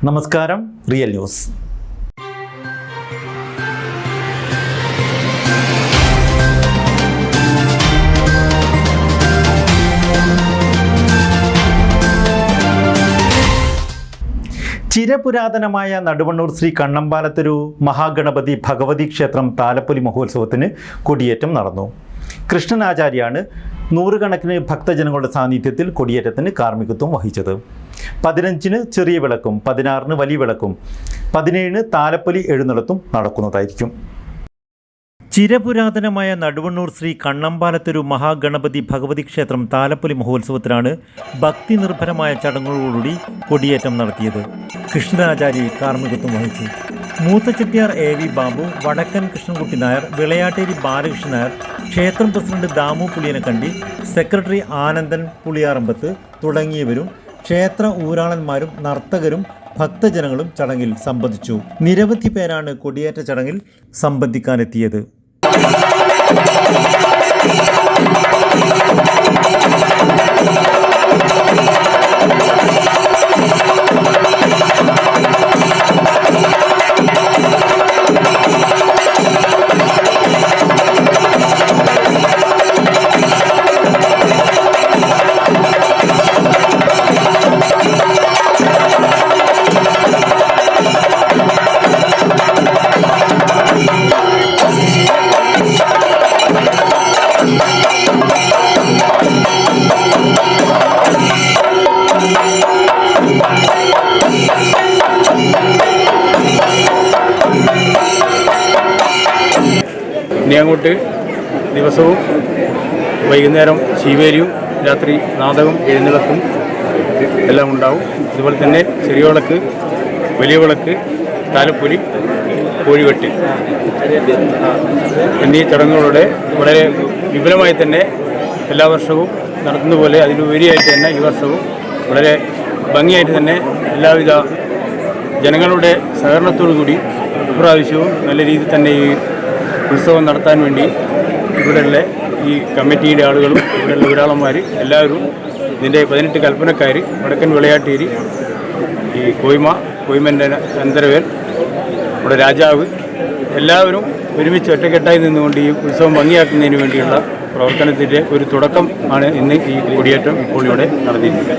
നമസ്കാരം. Real news. ചിരപുരാതനമായ നടുവണ്ണൂർ ശ്രീ കണ്ണമ്പാലത്തൊരു മഹാഗണപതി ഭഗവതി ക്ഷേത്രം താലപ്പൊലി മഹോത്സവത്തിന് കൊടിയേറ്റം നടന്നു. കൃഷ്ണനാചാര്യാണ് നൂറുകണക്കിന് ഭക്തജനങ്ങളുടെ സാന്നിധ്യത്തിൽ കൊടിയേറ്റത്തിന് കാർമ്മികത്വം വഹിച്ചത്. 15-ന് ചെറിയ വിളക്കും 16-ന് വലിയ വിളക്കും 17-ന് താലപ്പൊലി എഴുന്നള്ളത്തും നടക്കുന്നതായിരിക്കും. ചിരപുരാതനമായ നടുവണ്ണൂർ ശ്രീ കണ്ണമ്പാലത്തൊരു മഹാഗണപതി ഭഗവതി ക്ഷേത്രം താലപ്പൊലി മഹോത്സവത്തിനാണ് ഭക്തി നിർഭരമായ ചടങ്ങുകളോടുകൂടി കൊടിയേറ്റം നടത്തിയത്. കൃഷ്ണനാചാര്യ കാർമ്മികത്വം വഹിച്ചു. മൂത്ത ചെട്ടിയാർ AV ബാബു, വടക്കൻ കൃഷ്ണൻകുട്ടി നായർ, വിളയാട്ടേരി ബാലകൃഷ്ണൻ നായർ, ക്ഷേത്രം പ്രസിഡന്റ് ദാമു പുളിയനക്കണ്ടി, സെക്രട്ടറി ആനന്ദൻ പുളിയാറമ്പത്ത് തുടങ്ങിയവരും ക്ഷേത്ര ഊരാളന്മാരും നർത്തകരും ഭക്തജനങ്ങളും ചടങ്ങിൽ സംബന്ധിച്ചു. നിരവധി പേരാണ് കൊടിയേറ്റ ചടങ്ങിൽ സംബന്ധിക്കാനെത്തിയത്. ഇനി അങ്ങോട്ട് ദിവസവും വൈകുന്നേരം ശീവേലിയും രാത്രി നാടകം എഴുന്നള്ളത്തും എല്ലാം ഉണ്ടാവും. അതുപോലെ തന്നെ ചെറിയ വിളക്ക്, വലിയ വിളക്ക്, താലപ്പൊലി, കോഴിവെട്ട് എന്നീ ചടങ്ങുകളുടെ വളരെ വിപുലമായി തന്നെ എല്ലാ വർഷവും നടത്തുന്ന പോലെ അതിലുപരിയായിട്ട് തന്നെ ഈ വർഷവും വളരെ ഭംഗിയായിട്ട് തന്നെ എല്ലാവിധ ജനങ്ങളുടെ സഹകരണത്തോടു കൂടി ഇപ്രാവശ്യവും നല്ല രീതിയിൽ തന്നെ ഈ ഉത്സവം നടത്താൻ വേണ്ടി ഇവിടെയുള്ള ഈ കമ്മിറ്റിയുടെ ആളുകളും ഇവിടെയുള്ള ഒരാളന്മാർ എല്ലാവരും ഇതിൻ്റെ 18 കൽപ്പനക്കാർ, വടക്കൻ വിളയാട്ടേരി, ഈ കോയ്മൻ്റെ അന്തരവേൽ, ഇവിടെ രാജാവ് എല്ലാവരും ഒരുമിച്ച് ഒറ്റക്കെട്ടായി നിന്നുകൊണ്ട് ഈ ഉത്സവം ഭംഗിയാക്കുന്നതിന് വേണ്ടിയുള്ള പ്രവർത്തനത്തിൻ്റെ ഒരു തുടക്കം ആണ് ഇന്ന് ഈ കൊടിയേറ്റം ഇപ്പോൾ ഇവിടെ നടന്നിരിക്കുന്നത്.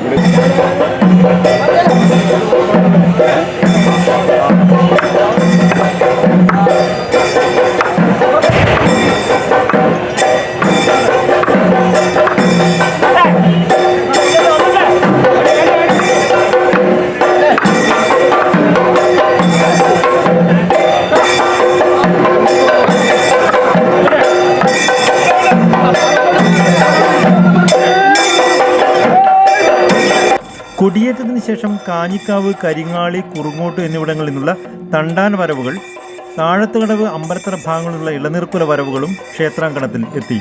കൊടിയേറ്റത്തിന് ശേഷം കാഞ്ഞിക്കാവ്, കരിങ്ങാളി, കുറുങ്ങോട്ട് എന്നിവിടങ്ങളിൽ നിന്നുള്ള തണ്ടാൻ വരവുകൾ, താഴത്തുകടവ്, അമ്പലത്തറ ഭാഗങ്ങളിൽ നിന്നുള്ള ഇളനീർക്കുല വരവുകളും ക്ഷേത്രാങ്കണത്തിൽ എത്തി.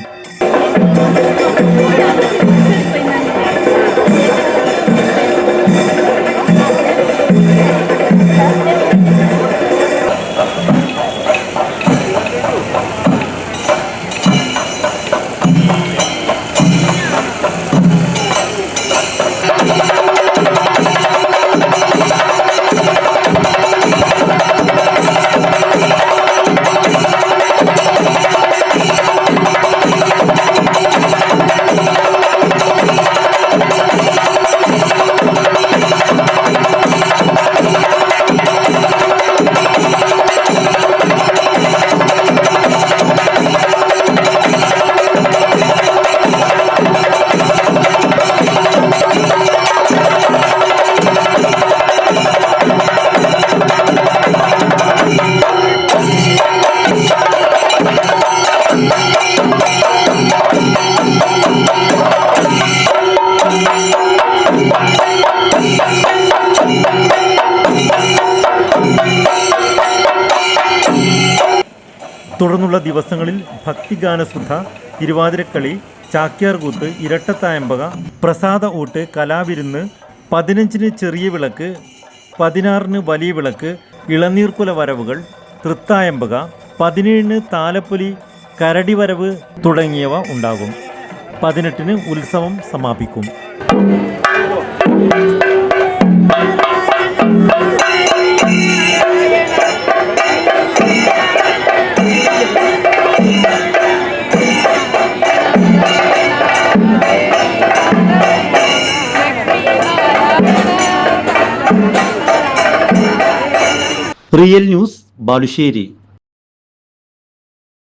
തുടർന്നുള്ള ദിവസങ്ങളിൽ ഭക്തിഗാനസുധ, തിരുവാതിരക്കളി, ചാക്യാർകൂത്ത്, ഇരട്ടത്തായമ്പക, പ്രസാദ ഊട്ട്, കലാവിരുന്ന്, 15-ന് ചെറിയ വിളക്ക്, 16-ന് വലിയ വിളക്ക്, ഇളനീർക്കുല വരവുകൾ, തൃത്തായമ്പക, 17-ന് താലപ്പൊലി, കരടിവരവ് തുടങ്ങിയവ ഉണ്ടാകും. 18-ന് ഉത്സവം സമാപിക്കും. Real news Balussery.